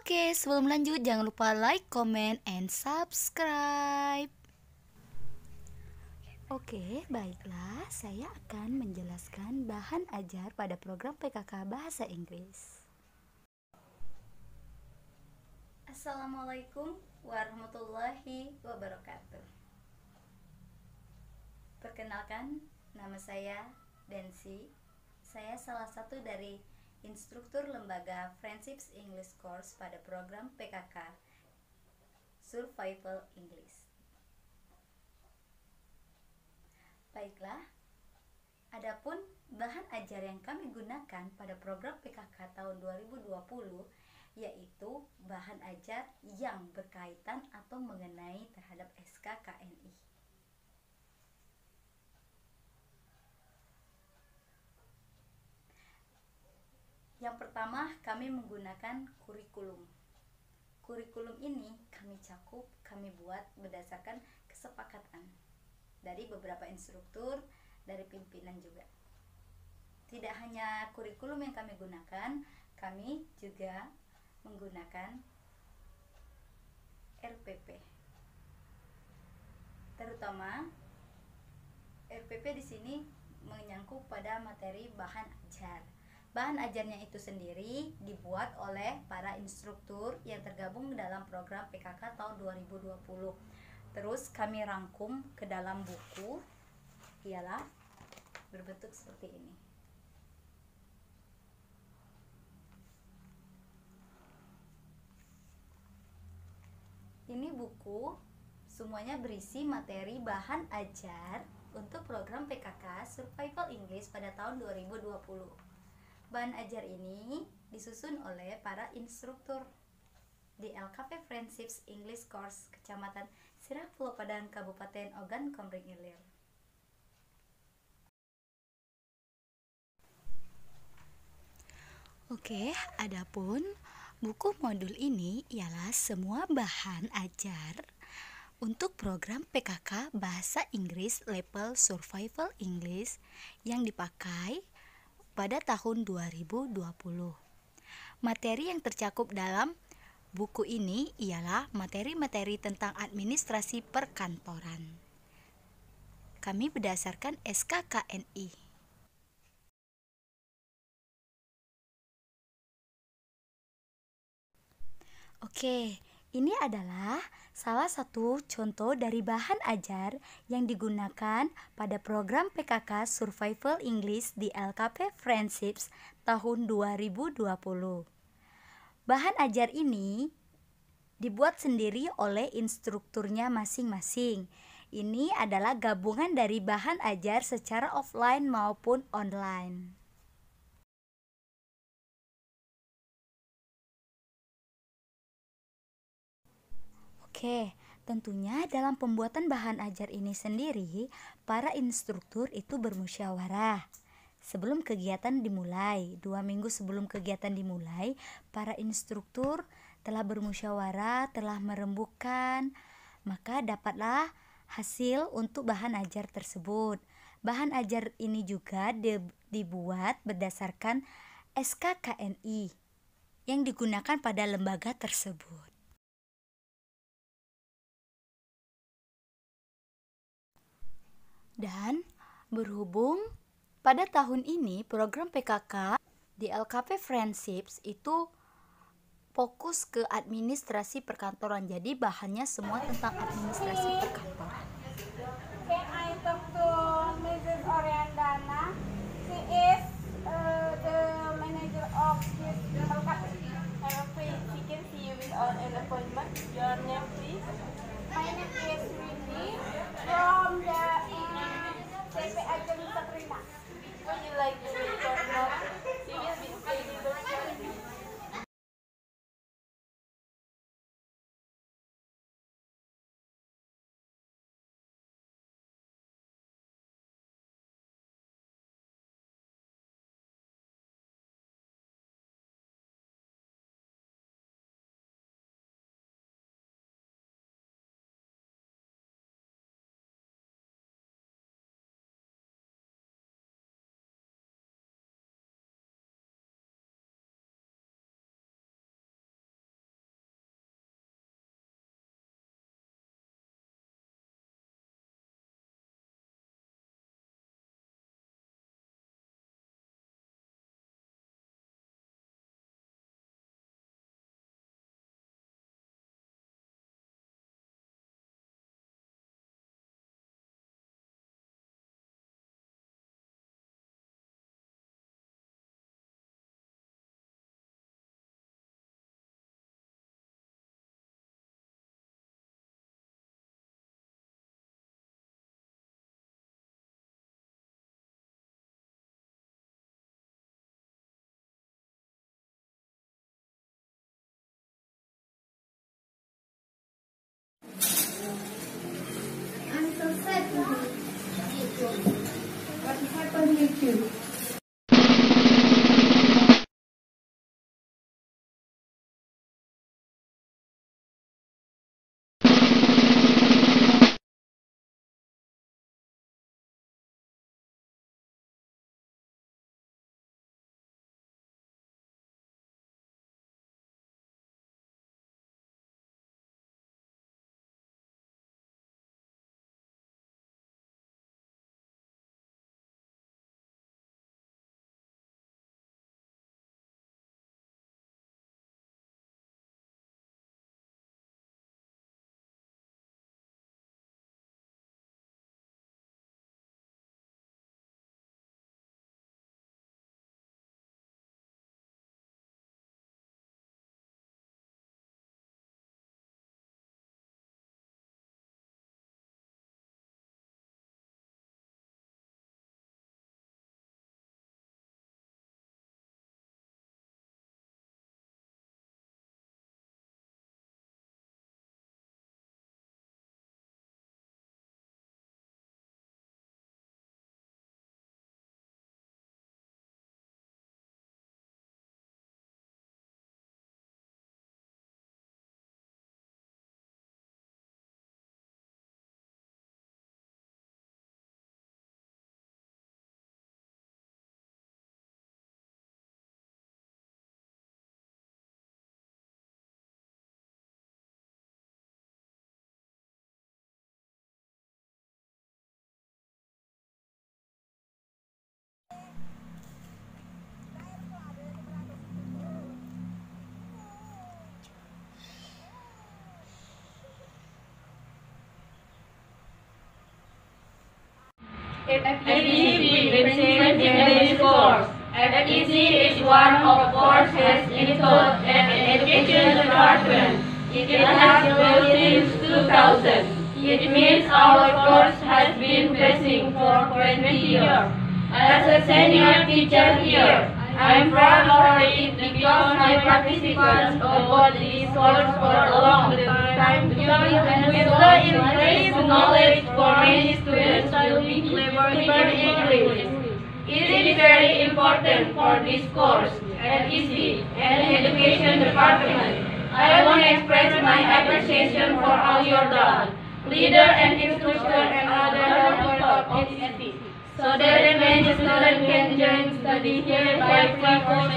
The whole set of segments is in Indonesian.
Oke, sebelum lanjut jangan lupa like, comment, and subscribe. Oke, baiklah, saya akan menjelaskan bahan ajar pada program PKK Bahasa Inggris. Assalamualaikum warahmatullahi wabarakatuh. Perkenalkan, nama saya Densi. Saya salah satu dari instruktur lembaga Friendships English Course pada program PKK Survival English. Baiklah, adapun bahan ajar yang kami gunakan pada program PKK tahun 2020 yaitu bahan ajar yang berkaitan atau mengenai terhadap SKKNI. Yang pertama, kami menggunakan kurikulum. Kurikulum ini kami buat berdasarkan kesepakatan dari beberapa instruktur, dari pimpinan juga. Tidak hanya kurikulum yang kami gunakan, kami juga menggunakan RPP. Terutama RPP di sini menyangkut pada materi bahan ajar. Bahan ajarnya itu sendiri dibuat oleh para instruktur yang tergabung dalam program PKK tahun 2020. Terus kami rangkum ke dalam buku, ialah berbentuk seperti ini. Ini buku semuanya berisi materi bahan ajar untuk program PKK Survival English pada tahun 2020. Bahan ajar ini disusun oleh para instruktur di LKP Friendships English Course Kecamatan Sirah Pulau Padang, Kabupaten Ogan Komering Ilir. Oke, adapun buku modul ini ialah semua bahan ajar untuk program PKK Bahasa Inggris level Survival English yang dipakai pada tahun 2020. Materi yang tercakup dalam buku ini ialah materi-materi tentang administrasi perkantoran. Kami berdasarkan SKKNI. Oke, ini adalah salah satu contoh dari bahan ajar yang digunakan pada program PKK Survival English di LKP Friendships tahun 2020. Bahan ajar ini dibuat sendiri oleh instrukturnya masing-masing. Ini adalah gabungan dari bahan ajar secara offline maupun online. Oke, tentunya dalam pembuatan bahan ajar ini sendiri, para instruktur itu bermusyawarah. Sebelum kegiatan dimulai, 2 minggu sebelum kegiatan dimulai, para instruktur telah bermusyawarah, telah merembukan, maka dapatlah hasil untuk bahan ajar tersebut. Bahan ajar ini juga dibuat berdasarkan SKKNI yang digunakan pada lembaga tersebut. Dan berhubung pada tahun ini program PKK di LKP Friendships itu fokus ke administrasi perkantoran. Jadi bahannya semua tentang administrasi perkantoran. Can I talk to Mrs. Oriandana? She is the manager of this LKP. She can see you without an appointment. Your name, please. My name is Windy from the CP Ageng Sabrina. Would you like to read or not? She will be available. FEC presents English course. FEC is one of courses installed at the Education Department. It has been since 2000. It means our course has been passing for 20 years. As a senior teacher here, I am proud of it because my participants about this course for a long time with the increased knowledge for many students will be clever in English. It is very important for this course, FEC, and Education Department. I want to express my appreciation for all your done, leader and instructor and other helpers of FEC, so that many students can join study here by free course.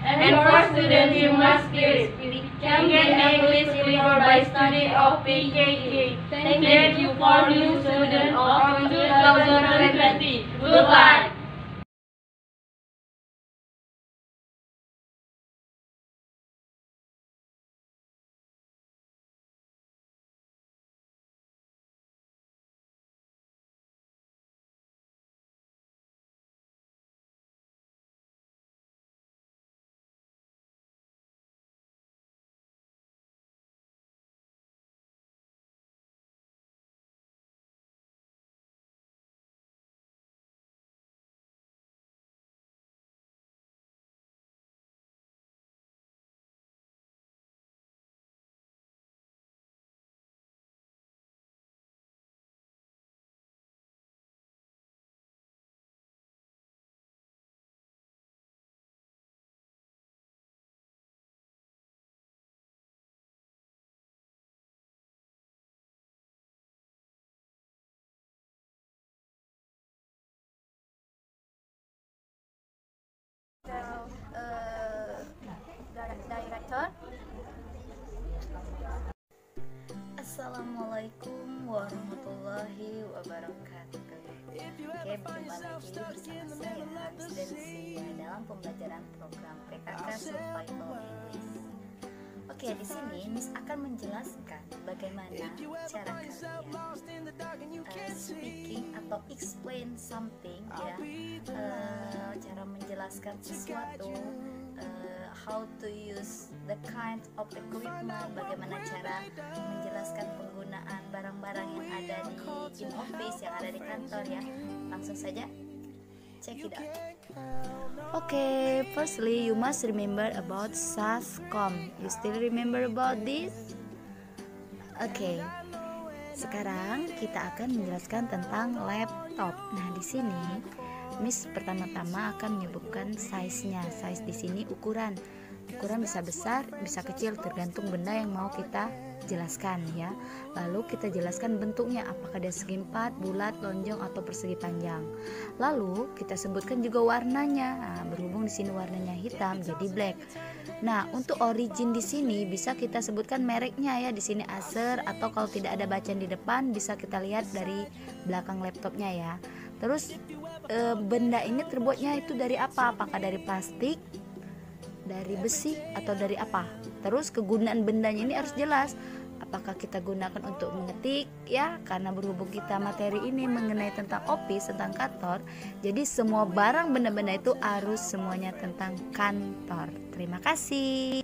And for students, you must can get English clever by study of PKK. Thank you for new student of 2020. Goodbye. Director. Assalamualaikum warahmatullahi wabarakatuh. Oke, berjumpa lagi bersama saya Hans dalam pembelajaran program PKK Survival English. Oke, di sini Miss akan menjelaskan bagaimana cara kalian speaking atau explain something ya, cara menjelaskan sesuatu, how to use the kind of equipment, bagaimana cara menjelaskan penggunaan barang-barang yang ada di in office, yang ada di kantor ya. Langsung saja check it out. Okay, firstly you must remember about SASCOM. You still remember about this? Okay. Sekarang kita akan menjelaskan tentang laptop. Nah, di sini Miss pertama-tama akan menyebutkan size-nya. Size di sini ukuran. Ukuran bisa besar, bisa kecil tergantung benda yang mau kita jelaskan ya. Lalu kita jelaskan bentuknya, apakah dia segi empat, bulat, lonjong atau persegi panjang. Lalu kita sebutkan juga warnanya. Nah, berhubung di sini warnanya hitam jadi black. Nah, untuk origin di sini bisa kita sebutkan mereknya ya. Di sini Acer, atau kalau tidak ada bacaan di depan bisa kita lihat dari belakang laptopnya ya. Terus benda ini terbuatnya itu dari apa? Apakah dari plastik, dari besi, atau dari apa? Terus kegunaan bendanya ini harus jelas. Apakah kita gunakan untuk mengetik ya, karena berhubung kita materi ini mengenai tentang office, tentang kantor. Jadi semua barang benda-benda itu harus semuanya tentang kantor. Terima kasih.